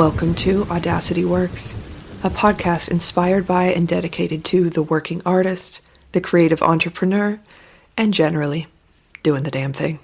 Welcome to Audacity Works, a podcast inspired by and dedicated to the working artist, the creative entrepreneur, and generally, doing the damn thing.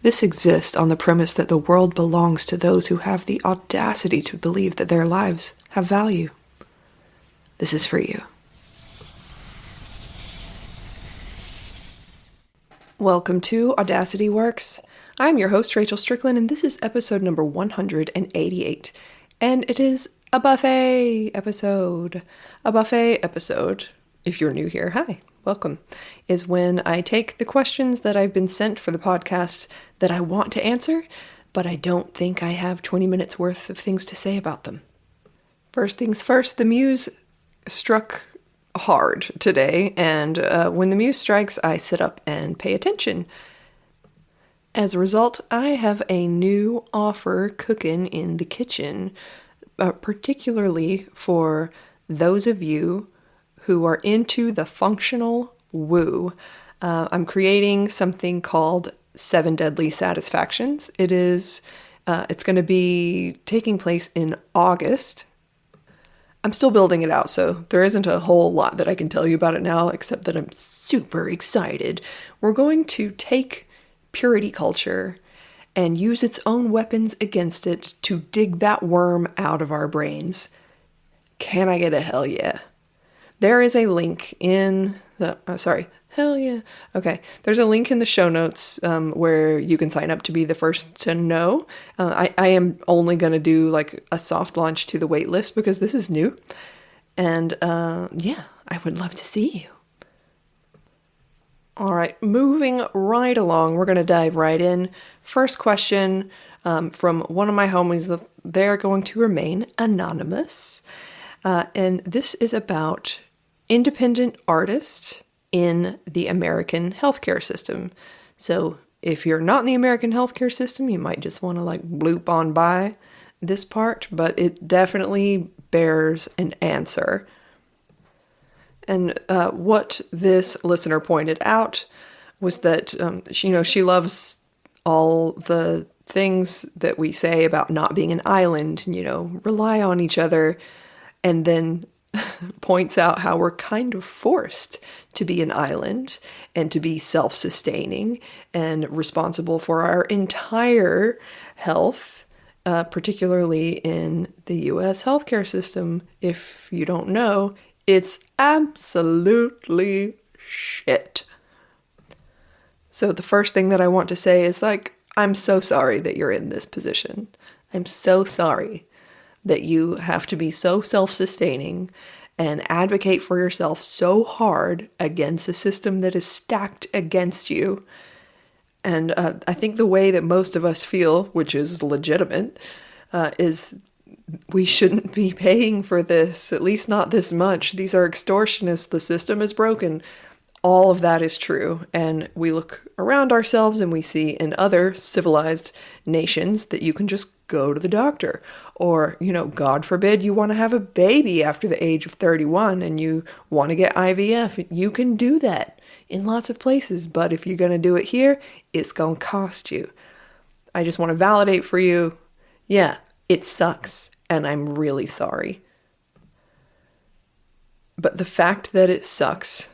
This exists on the premise that the world belongs to those who have the audacity to believe that their lives have value. This is for you. Welcome to Audacity Works. I'm your host, Rachel Strickland, and this is episode number 188. And it is a buffet episode. A buffet episode, if you're new here, hi, welcome, is when I take the questions that I've been sent for the podcast that I want to answer, but I don't think I have 20 minutes worth of things to say about them. First things first, the muse struck hard today, and when the muse strikes, I sit up and pay attention. As a result, I have a new offer cooking in the kitchen, particularly for those of you who are into the functional woo. I'm creating something called 7 Deadly Satisfactions. It's going to be taking place in August. I'm still building it out, so there isn't a whole lot that I can tell you about it now, except that I'm super excited. We're going to take purity culture and use its own weapons against it to dig that worm out of our brains. Can I get a hell yeah? There is a link in the, hell yeah. Okay, there's a link in the show notes where you can sign up to be the first to know. I am only going to do like a soft launch to the waitlist because this is new. And yeah, I would love to see you. All right, moving right along, we're going to dive right in. First question from one of my homies. They're going to remain anonymous. And this is about independent artists in the American healthcare system. So if you're not in the American healthcare system, you might just want to like bloop on by this part, but it definitely bears an answer. And what this listener pointed out was that, she loves all the things that we say about not being an island, rely on each other, and then points out how we're kind of forced to be an island and to be self-sustaining and responsible for our entire health, particularly in the U.S. healthcare system. If you don't know, it's absolutely shit. So the first thing that I want to say is I'm so sorry that you're in this position. I'm so sorry that you have to be so self-sustaining and advocate for yourself so hard against a system that is stacked against you. And I think the way that most of us feel, which is legitimate, is we shouldn't be paying for this, at least not this much. These are extortionists. The system is broken. All of that is true. And we look around ourselves and we see in other civilized nations that you can just go to the doctor. Or, God forbid you want to have a baby after the age of 31 and you want to get IVF. You can do that in lots of places. But if you're going to do it here, it's going to cost you. I just want to validate for you. Yeah, it sucks. And I'm really sorry. But the fact that it sucks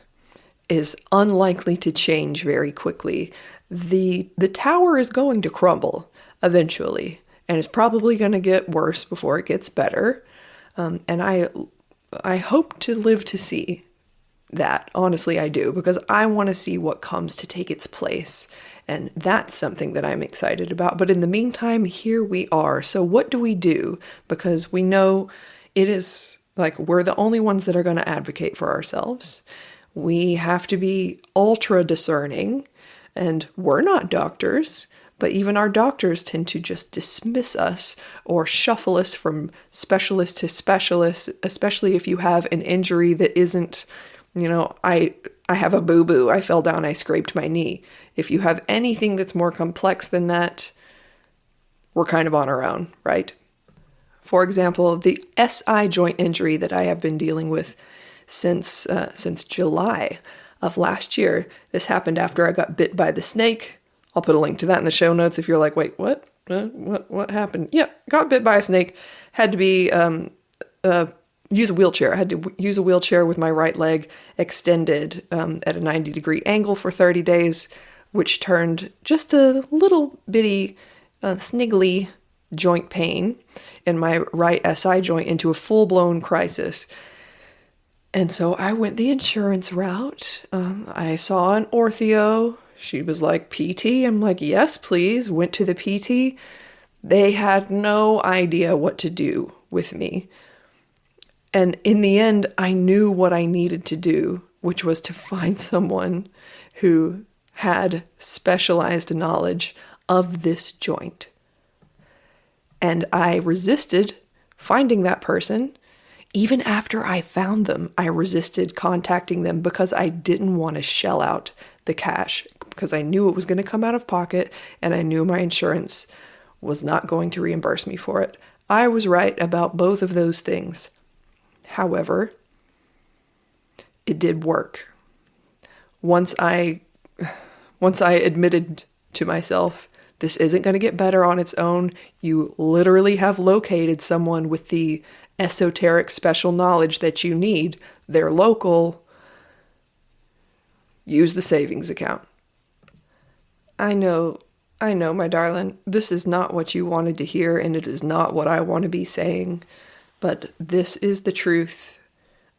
is unlikely to change very quickly. The tower is going to crumble eventually, and it's probably going to get worse before it gets better. And I hope to live to see that. Honestly, I do, because I want to see what comes to take its place. And that's something that I'm excited about. But in the meantime, here we are. So what do we do? Because we know it is we're the only ones that are going to advocate for ourselves. We have to be ultra discerning. And we're not doctors, but even our doctors tend to just dismiss us or shuffle us from specialist to specialist, especially if you have an injury that isn't, I have a boo-boo, I fell down, I scraped my knee. If you have anything that's more complex than that, we're kind of on our own, right? For example, the SI joint injury that I have been dealing with since July of last year. This happened after I got bit by the snake. I'll put a link to that in the show notes if you're like, wait, what? What happened? Yeah, got bit by a snake. Had to be use a wheelchair. I had to use a wheelchair with my right leg extended at a 90-degree angle for 30 days, which turned just a little bitty sniggly joint pain in my right SI joint into a full-blown crisis. And so I went the insurance route. I saw an ortho. She was like, PT? I'm like, yes, please. Went to the PT. They had no idea what to do with me. And in the end, I knew what I needed to do, which was to find someone who had specialized knowledge of this joint. And I resisted finding that person. Even after I found them, I resisted contacting them because I didn't want to shell out the cash, because I knew it was going to come out of pocket and I knew my insurance was not going to reimburse me for it. I was right about both of those things. However, it did work. Once I admitted to myself, this isn't going to get better on its own. You literally have located someone with the esoteric special knowledge that you need. They're local. Use the savings account. I know, my darling, this is not what you wanted to hear, and it is not what I want to be saying, but this is the truth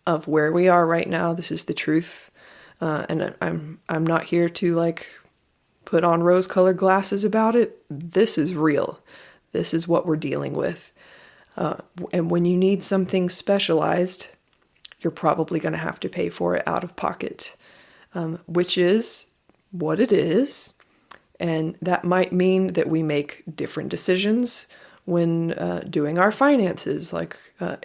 of where we are right now. This is the truth, and I'm not here to put on rose-colored glasses about it. This is real. This is what we're dealing with. And when you need something specialized, you're probably going to have to pay for it out of pocket, which is what it is. And that might mean that we make different decisions when doing our finances.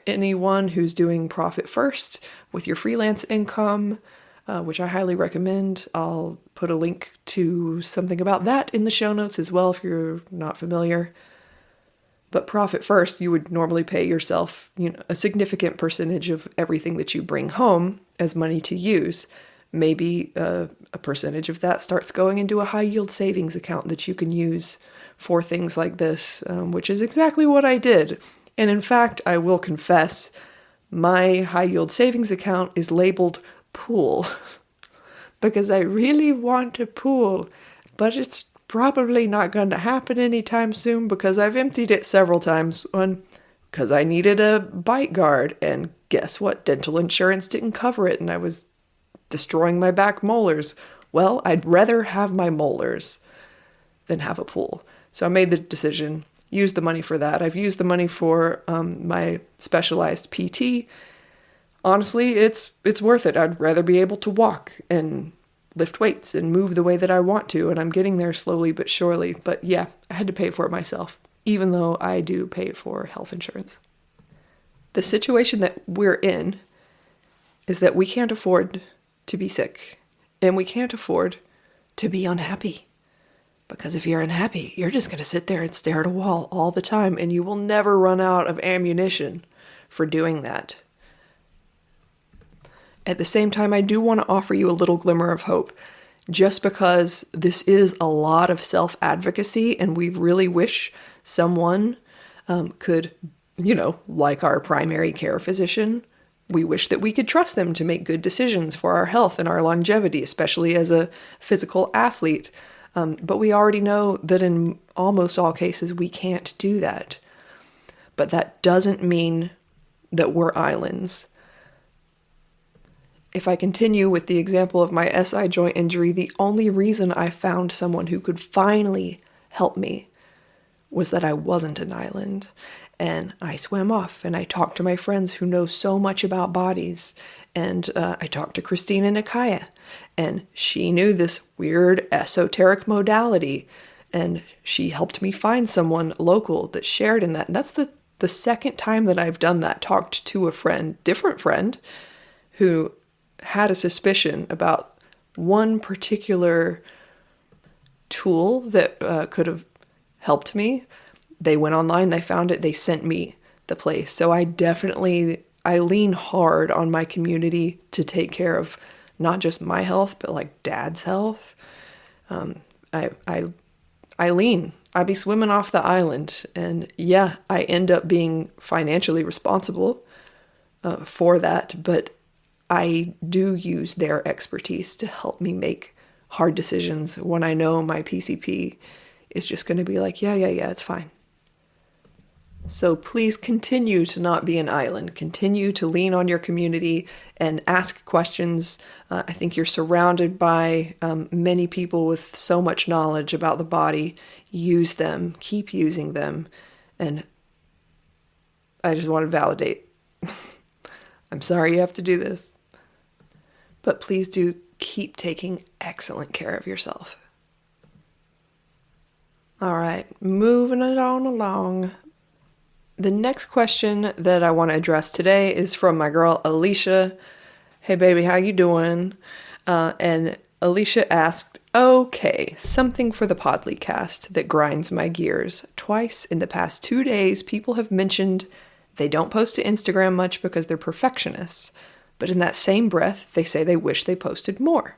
Anyone who's doing profit first with your freelance income, which I highly recommend. I'll put a link to something about that in the show notes as well if you're not familiar. But profit first, you would normally pay yourself, a significant percentage of everything that you bring home as money to use. Maybe a percentage of that starts going into a high yield savings account that you can use for things like this, which is exactly what I did. And in fact, I will confess, my high yield savings account is labeled pool because I really want a pool, but it's probably not going to happen anytime soon because I've emptied it several times because I needed a bite guard, and guess what? Dental insurance didn't cover it, and I was destroying my back molars. Well, I'd rather have my molars than have a pool. So I made the decision, use the money for that. I've used the money for my specialized PT. Honestly, it's worth it. I'd rather be able to walk and lift weights and move the way that I want to, and I'm getting there slowly but surely. But yeah, I had to pay for it myself, even though I do pay for health insurance. The situation that we're in is that we can't afford to be sick, and we can't afford to be unhappy. Because if you're unhappy, you're just going to sit there and stare at a wall all the time, and you will never run out of ammunition for doing that. At the same time, I do want to offer you a little glimmer of hope, just because this is a lot of self-advocacy, and we really wish someone could, like our primary care physician, we wish that we could trust them to make good decisions for our health and our longevity, especially as a physical athlete. But we already know that in almost all cases, we can't do that. But that doesn't mean that we're islands. If I continue with the example of my SI joint injury, the only reason I found someone who could finally help me was that I wasn't an island. And I swam off, and I talked to my friends who know so much about bodies. And I talked to Christina Nikaya, and she knew this weird esoteric modality. And she helped me find someone local that shared in that. And that's the second time that I've done that, talked to a friend, different friend, who had a suspicion about one particular tool that could have helped me. They went online, they found it, they sent me the place. So I lean hard on my community to take care of not just my health, but Dad's health. I Eileen, I be swimming off the island. And yeah, I end up being financially responsible for that, but I do use their expertise to help me make hard decisions when I know my PCP is just going to be like, yeah, it's fine. So please continue to not be an island. Continue to lean on your community and ask questions. I think you're surrounded by many people with so much knowledge about the body. Use them. Keep using them. And I just want to validate. I'm sorry you have to do this. But please do keep taking excellent care of yourself. All right, moving it on along. The next question that I want to address today is from my girl, Alicia. Hey, baby, how you doing? And Alicia asked, okay, something for the Podlycast that grinds my gears. Twice in the past 2 days, people have mentioned they don't post to Instagram much because they're perfectionists. But in that same breath, they say they wish they posted more.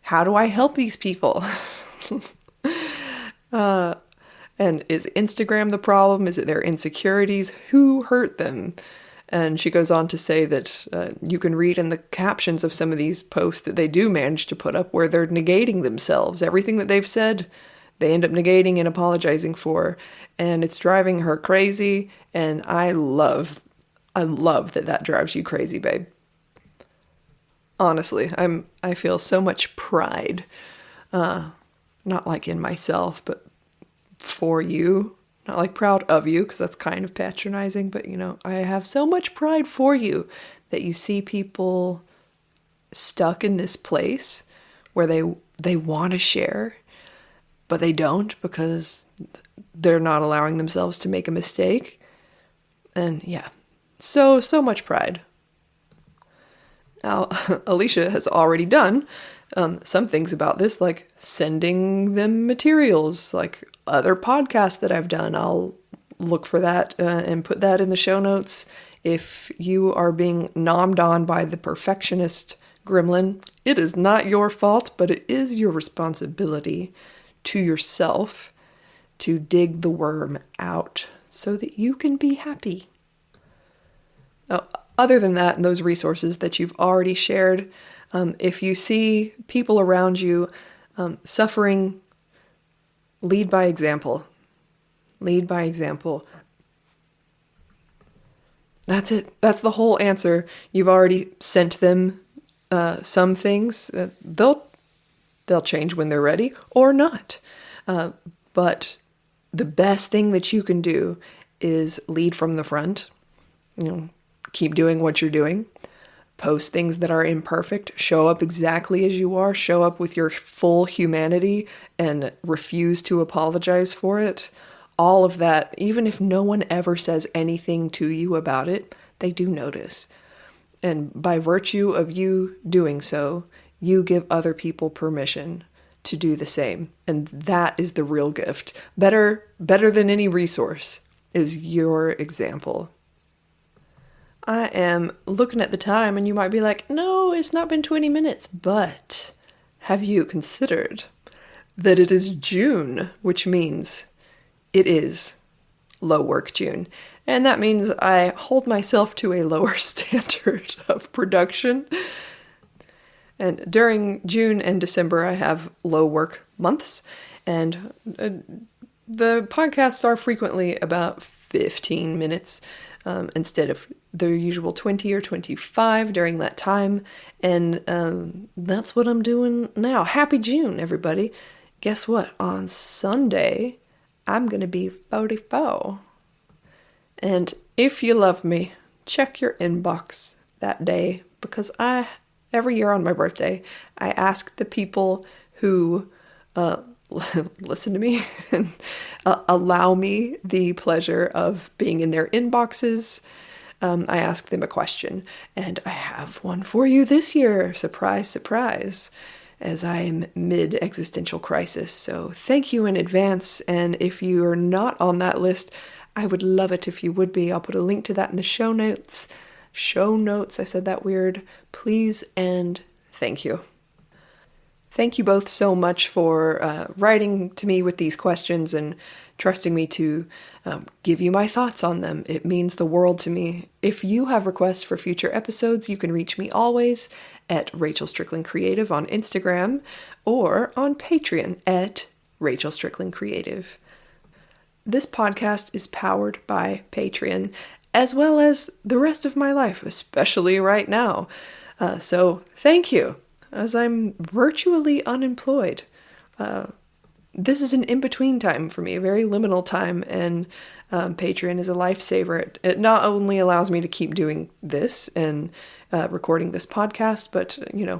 How do I help these people? And is Instagram the problem? Is it their insecurities? Who hurt them? And she goes on to say that you can read in the captions of some of these posts that they do manage to put up where they're negating themselves. Everything that they've said, they end up negating and apologizing for. And it's driving her crazy. And I love that drives you crazy, babe. Honestly, I feel so much pride, not like in myself, but for you, not like proud of you, because that's kind of patronizing, but I have so much pride for you that you see people stuck in this place where they want to share, but they don't because they're not allowing themselves to make a mistake. And yeah, so much pride. Now, Alicia has already done some things about this, like sending them materials, like other podcasts that I've done. I'll look for that and put that in the show notes. If you are being nommed on by the perfectionist gremlin, it is not your fault, but it is your responsibility to yourself to dig the worm out so that you can be happy. Now, other than that, and those resources that you've already shared, if you see people around you suffering, lead by example. Lead by example. That's it. That's the whole answer. You've already sent them some things. They'll change when they're ready or not. But the best thing that you can do is lead from the front. Keep doing what you're doing. Post things that are imperfect. Show up exactly as you are. Show up with your full humanity and refuse to apologize for it. All of that, even if no one ever says anything to you about it, they do notice. And by virtue of you doing so, you give other people permission to do the same. And that is the real gift. Better than any resource is your example. I am looking at the time and you might be like, no, it's not been 20 minutes, but have you considered that it is June, which means it is low work June. And that means I hold myself to a lower standard of production. And during June and December, I have low work months. And the podcasts are frequently about 15 minutes instead of the usual 20 or 25 during that time. And that's what I'm doing now. Happy June, everybody. Guess what? On Sunday, I'm going to be 44. And if you love me, check your inbox that day, because every year on my birthday, I ask the people who listen to me and allow me the pleasure of being in their inboxes. I ask them a question, and I have one for you this year. Surprise, surprise, as I am mid-existential crisis. So thank you in advance, and if you are not on that list, I would love it if you would be. I'll put a link to that in the show notes. Show notes, I said that weird. Please and thank you. Thank you both so much for writing to me with these questions and trusting me to give you my thoughts on them. It means the world to me. If you have requests for future episodes, you can reach me always at Rachel Strickland Creative on Instagram or on Patreon at Rachel Strickland Creative. This podcast is powered by Patreon, as well as the rest of my life, especially right now. So thank you, as I'm virtually unemployed. This is an in-between time for me, a very liminal time, and Patreon is a lifesaver. It not only allows me to keep doing this and recording this podcast, but,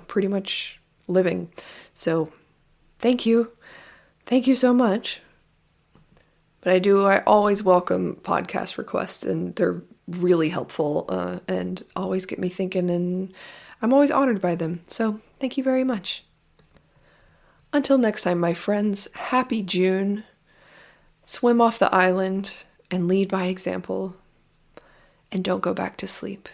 pretty much living. So thank you. Thank you so much. But I always welcome podcast requests, and they're really helpful and always get me thinking, and I'm always honored by them. So thank you very much. Until next time, my friends, happy June. Swim off the island and lead by example. And don't go back to sleep.